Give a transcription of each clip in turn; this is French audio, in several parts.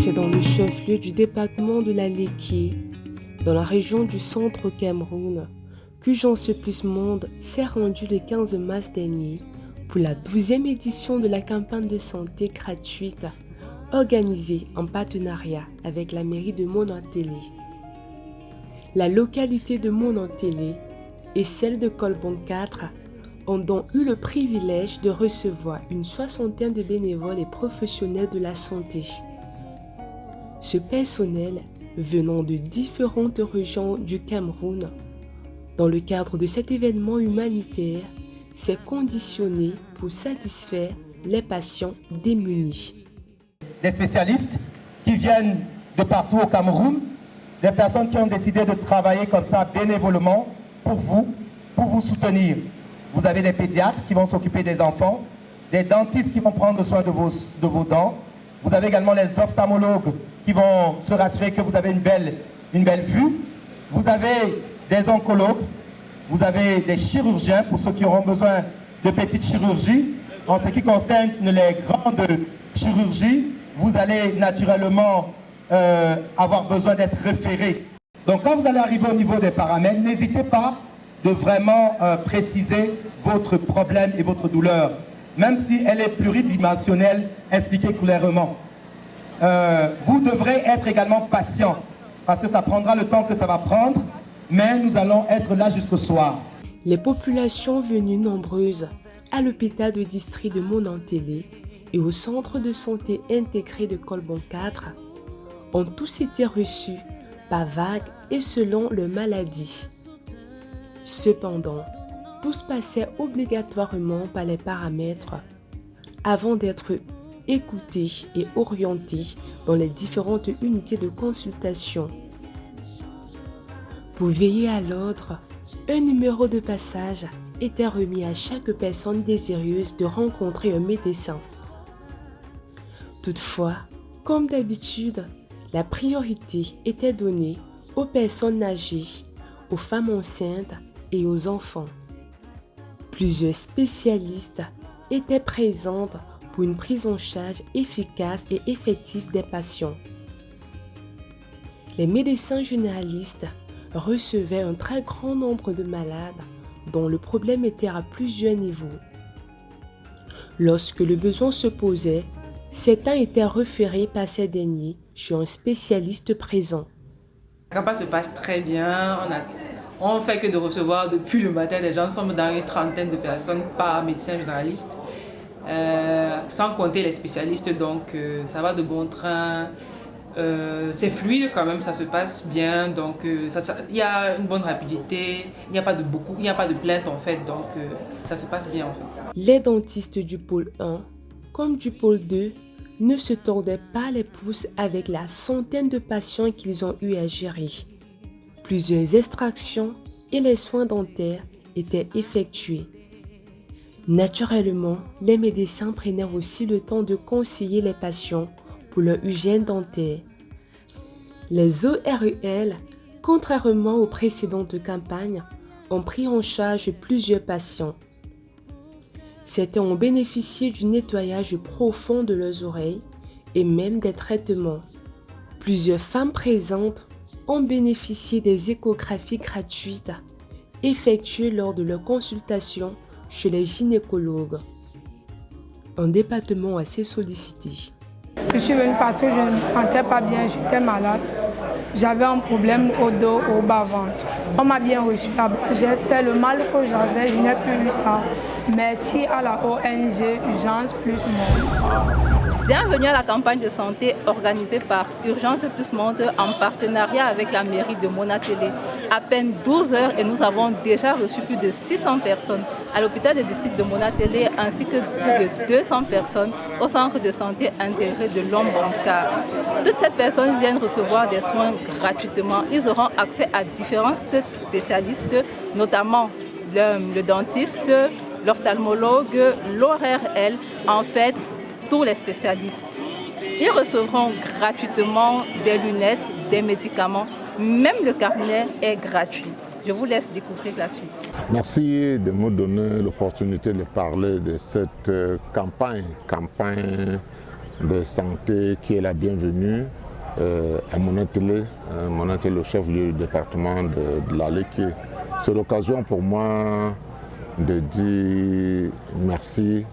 C'est dans le chef-lieu du département de la Léké, dans la région du centre au Cameroun, qu'Urgence Plus Monde s'est rendu le 15 mars dernier pour la 12e édition de la campagne de santé gratuite organisée en partenariat avec la mairie de Monantélé. La localité de Monantélé et celle de Colbon 4 ont donc eu le privilège de recevoir une soixantaine de bénévoles et professionnels de la santé. Ce personnel, venant de différentes régions du Cameroun, dans le cadre de cet événement humanitaire, s'est conditionné pour satisfaire les patients démunis. Des spécialistes qui viennent de partout au Cameroun, des personnes qui ont décidé de travailler comme ça bénévolement pour vous soutenir. Vous avez des pédiatres qui vont s'occuper des enfants, des dentistes qui vont prendre soin de vos dents. Vous avez également les ophtalmologues qui vont se rassurer que vous avez une belle vue. Vous avez des oncologues, vous avez des chirurgiens pour ceux qui auront besoin de petites chirurgies. En ce qui concerne les grandes chirurgies, vous allez naturellement avoir besoin d'être référé. Donc quand vous allez arriver au niveau des paramètres, n'hésitez pas de vraiment préciser votre problème et votre douleur. Même si elle est pluridimensionnelle, expliquez clairement. Vous devrez être également patient, parce que ça prendra le temps que ça va prendre, mais nous allons être là jusqu'au soir. Les populations venues nombreuses à l'hôpital de district de Monantélé et au centre de santé intégré de Colbon 4 ont tous été reçus par vagues et selon leur maladie. Cependant, tous passaient obligatoirement par les paramètres avant d'être écoutés et orientés dans les différentes unités de consultation. Pour veiller à l'ordre, un numéro de passage était remis à chaque personne désireuse de rencontrer un médecin. Toutefois, comme d'habitude, la priorité était donnée aux personnes âgées, aux femmes enceintes et aux enfants. Plusieurs spécialistes étaient présents pour une prise en charge efficace et effective des patients. Les médecins généralistes recevaient un très grand nombre de malades dont le problème était à plusieurs niveaux. Lorsque le besoin se posait, certains étaient référés par ces derniers chez un spécialiste présent. La campagne se passe très bien. On ne fait que de recevoir depuis le matin des gens. Nous sommes dans une trentaine de personnes par médecin généraliste. Sans compter les spécialistes, donc ça va de bon train. C'est fluide quand même, ça se passe bien. Donc il y a une bonne rapidité. Il n'y a pas de plaintes en fait. Donc ça se passe bien en fait. Les dentistes du pôle 1 comme du pôle 2 ne se tordaient pas les pouces avec la centaine de patients qu'ils ont eu à gérer. Plusieurs extractions et les soins dentaires étaient effectués. Naturellement, les médecins prenaient aussi le temps de conseiller les patients pour leur hygiène dentaire. Les ORL, contrairement aux précédentes campagnes, ont pris en charge plusieurs patients. Certains ont bénéficié du nettoyage profond de leurs oreilles et même des traitements. Plusieurs femmes présentes ont bénéficié des échographies gratuites effectuées lors de leur consultation chez les gynécologues. Un département assez sollicité. Je suis venue parce que je ne me sentais pas bien, j'étais malade. J'avais un problème au dos, au bas-ventre. On m'a bien reçu là-bas. J'ai fait le mal que j'avais, je n'ai plus eu ça. Merci à la ONG Urgence Plus Monde. Bienvenue à la campagne de santé organisée par Urgence Plus Monde en partenariat avec la mairie de Monantélé. À peine 12 heures et nous avons déjà reçu plus de 600 personnes à l'hôpital de district de Monantélé ainsi que plus de 200 personnes au centre de santé intégré de Lombancar. Toutes ces personnes viennent recevoir des soins gratuitement. Ils auront accès à différents spécialistes, notamment le dentiste, l'ophtalmologue, l'ORL, en fait, tous les spécialistes. Ils recevront gratuitement des lunettes, des médicaments, même le carnet est gratuit. Je vous laisse découvrir la suite. Merci de me donner l'opportunité de parler de cette campagne de santé qui est la bienvenue à Monatélé, le chef-lieu du département de la Léké. C'est l'occasion pour moi de dire merci,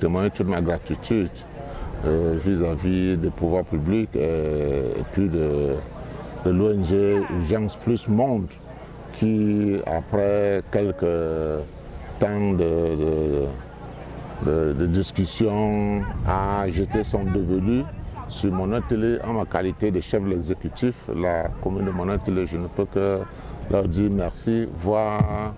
témoigner toute ma gratitude vis-à-vis des pouvoirs publics et puis de l'ONG Urgence Plus Monde qui, après quelques temps de discussion, a jeté son dévolu sur Monatélé en ma qualité de chef de l'exécutif. La commune de Monatélé, je ne peux que leur dire merci, voir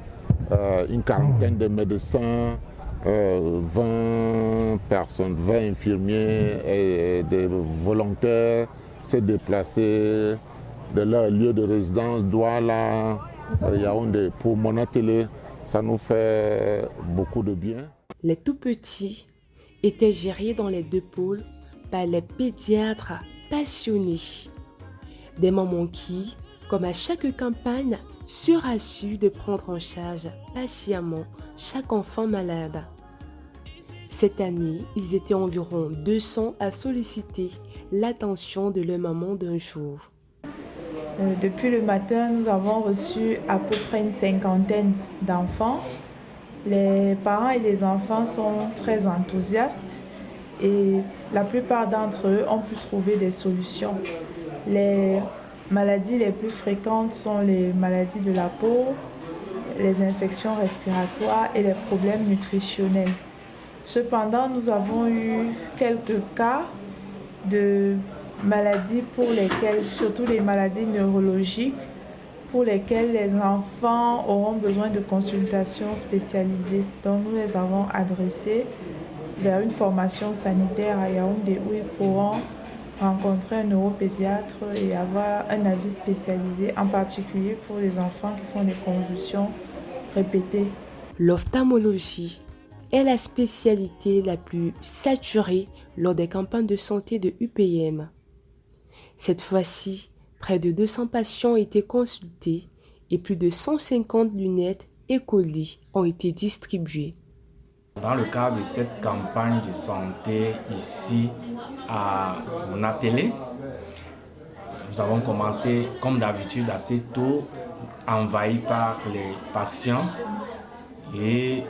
une quarantaine de médecins, 20 personnes, 20 infirmiers et des volontaires se déplacer de leur lieu de résidence, Douala, Yaoundé, pour Monatélé. Ça nous fait beaucoup de bien. Les tout-petits étaient gérés dans les 2 pôles par les pédiatres passionnés. Des mamans qui, comme à chaque campagne, se rassurent de prendre en charge patiemment chaque enfant malade. Cette année, ils étaient environ 200 à solliciter l'attention de leur maman d'un jour. Depuis le matin, nous avons reçu à peu près une 50aine d'enfants. Les parents et les enfants sont très enthousiastes et la plupart d'entre eux ont pu trouver des solutions. Les maladies les plus fréquentes sont les maladies de la peau, les infections respiratoires et les problèmes nutritionnels. Cependant, nous avons eu quelques cas de maladies pour lesquelles, surtout les maladies neurologiques, pour lesquelles les enfants auront besoin de consultations spécialisées. Donc nous les avons adressés vers une formation sanitaire à Yaoundé où ils pourront rencontrer un neuropédiatre et avoir un avis spécialisé, en particulier pour les enfants qui font des convulsions répétées. L'ophtalmologie est la spécialité la plus saturée lors des campagnes de santé de UPM. Cette fois-ci, près de 200 patients ont été consultés et plus de 150 lunettes et colis ont été distribués. Dans le cadre de cette campagne de santé ici à Monatélé, nous avons commencé comme d'habitude assez tôt, envahis par les patients et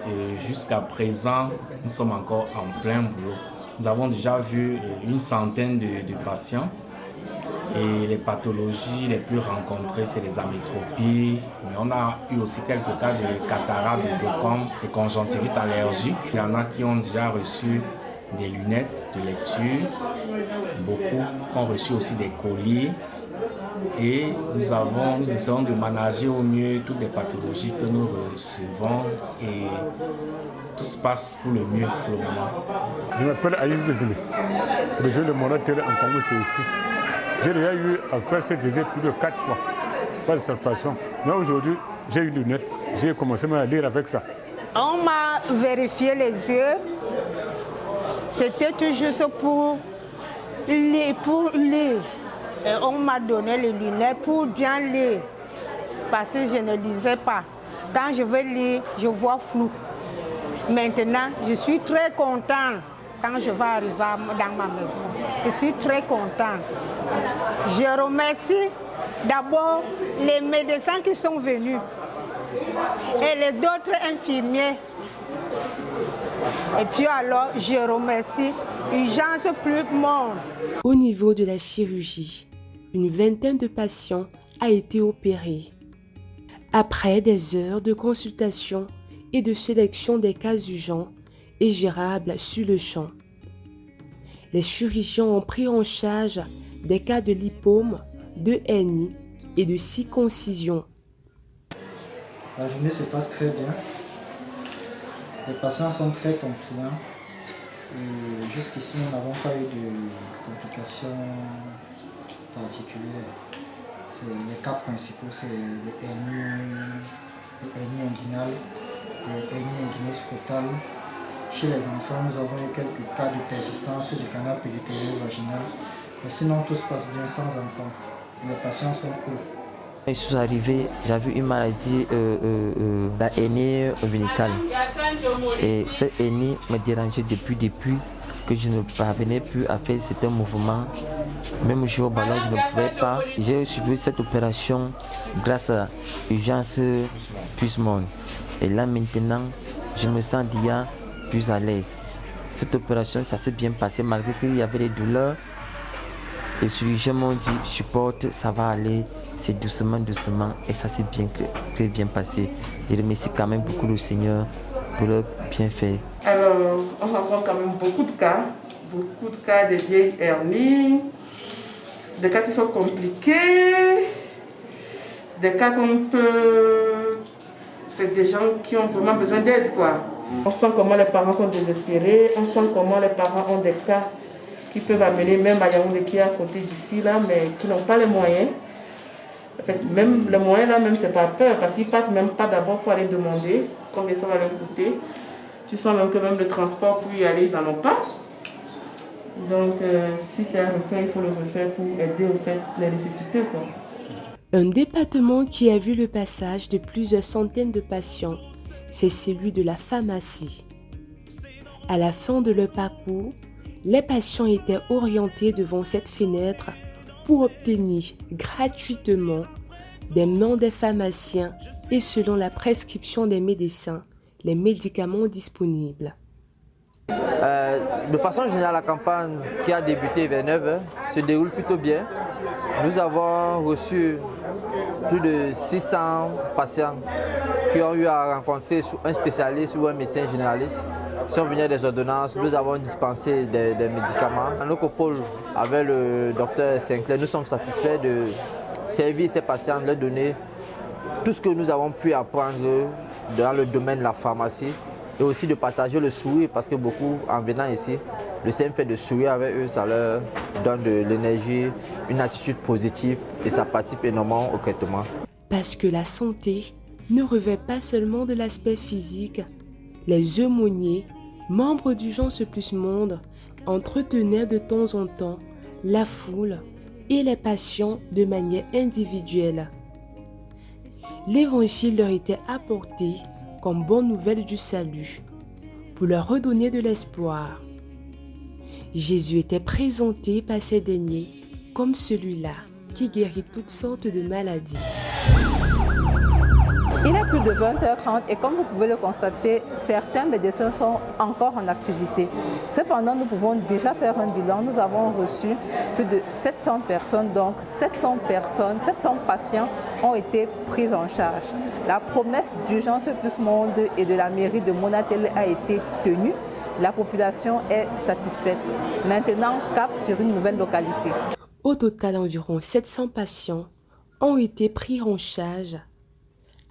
jusqu'à présent, nous sommes encore en plein boulot. Nous avons déjà vu une centaine de patients. Et les pathologies les plus rencontrées, c'est les amétropies. Mais on a eu aussi quelques cas de cataracte, de glaucome, de conjonctivite allergique. Il y en a qui ont déjà reçu des lunettes de lecture. Beaucoup ont reçu aussi des colis. Et nous essayons de manager au mieux toutes les pathologies que nous recevons. Et tout se passe pour le mieux pour le moment. Je m'appelle Aïs Bézélé. Le jeu de Monatélé en Congo, c'est ici. J'ai déjà eu à faire cette visite plus de 4 fois, pas de cette façon. Mais aujourd'hui, j'ai eu une lunette, j'ai commencé à lire avec ça. On m'a vérifié les yeux, c'était tout juste pour lire. Et on m'a donné les lunettes pour bien lire, parce que je ne lisais pas. Quand je veux lire, je vois flou. Maintenant, je suis très contente. Quand je vais arriver dans ma maison, je suis très contente. Je remercie d'abord les médecins qui sont venus et les autres infirmiers. Et puis alors, je remercie Urgence Plus Monde. Au niveau de la chirurgie, une vingtaine de patients a été opérés. Après des heures de consultation et de sélection des cas urgents, et gérable sur le champ. Les chirurgiens ont pris en charge des cas de lipome, de hernie et de circoncision. La journée se passe très bien. Les patients sont très compliants. Jusqu'ici, nous n'avons pas eu de complications particulières. Les cas principaux, c'est les hernies inguinales, les hernies inguinoscotales. Chez les enfants, nous avons eu quelques cas de persistance du canal péritonéo-vaginal. Mais sinon, tout se passe bien sans encombre. Les patients sont cool. Je suis arrivé, j'avais une maladie, la hernie ombilicale. Et cette hernie me dérangeait depuis que je ne parvenais plus à faire certains mouvements. Même jouer au ballon, je ne pouvais pas. J'ai suivi cette opération grâce à Urgence Plus Monde. Et là maintenant, je me sens déjà plus à l'aise. Cette opération, ça s'est bien passé malgré qu'il y avait des douleurs. Les chirurgiens m'ont dit, supporte, ça va aller, c'est doucement, doucement. Et ça s'est bien passé. Je remercie quand même beaucoup le Seigneur pour le bienfait. Alors, on rencontre quand même beaucoup de cas de vieilles hernies, des cas qui sont compliqués, des cas qu'on peut... C'est des gens qui ont vraiment besoin d'aide, quoi. On sent comment les parents sont désespérés, on sent comment les parents ont des cas qui peuvent amener même à Yaoundé qui est à côté d'ici, là, mais qui n'ont pas les moyens. En fait, même les moyens, là, même, c'est pas peur, parce qu'ils partent même pas d'abord pour aller demander combien ça va leur coûter. Tu sens même que même le transport pour y aller, ils n'en ont pas. Donc, si c'est à refaire, il faut le refaire pour aider au fait les nécessités, quoi. Un département qui a vu le passage de plusieurs centaines de patients, c'est celui de la pharmacie. À la fin de leur parcours, les patients étaient orientés devant cette fenêtre pour obtenir gratuitement des mains des pharmaciens et selon la prescription des médecins, les médicaments disponibles. De façon générale, la campagne qui a débuté vers 9h se déroule plutôt bien. Nous avons reçu plus de 600 patients qui ont eu à rencontrer un spécialiste ou un médecin généraliste. Ils sont venus des ordonnances, nous avons dispensé des médicaments. En Ocopole, avec le docteur Sinclair, nous sommes satisfaits de servir ces patients, de leur donner tout ce que nous avons pu apprendre dans le domaine de la pharmacie et aussi de partager le sourire parce que beaucoup, en venant ici, le simple fait de sourire avec eux, ça leur donne de l'énergie, une attitude positive et ça participe énormément au traitement. Parce que la santé ne revêt pas seulement de l'aspect physique, les aumôniers, membres d'Urgence Plus Monde, entretenaient de temps en temps la foule et les patients de manière individuelle. L'évangile leur était apporté comme bonne nouvelle du salut, pour leur redonner de l'espoir. Jésus était présenté par ces derniers comme celui-là qui guérit toutes sortes de maladies. Il est plus de 20h30 et comme vous pouvez le constater, certains médecins sont encore en activité. Cependant, nous pouvons déjà faire un bilan. Nous avons reçu plus de 700 personnes, donc 700 patients ont été pris en charge. La promesse d'Urgence Plus Monde et de la mairie de Monatélé a été tenue. La population est satisfaite. Maintenant, cap sur une nouvelle localité. Au total, environ 700 patients ont été pris en charge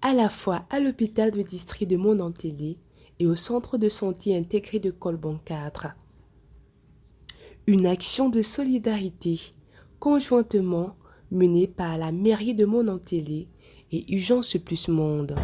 à la fois à l'hôpital de district de Monatélé et au centre de santé intégré de Colbon 4. Une action de solidarité conjointement menée par la mairie de Monatélé et Urgence Plus Monde.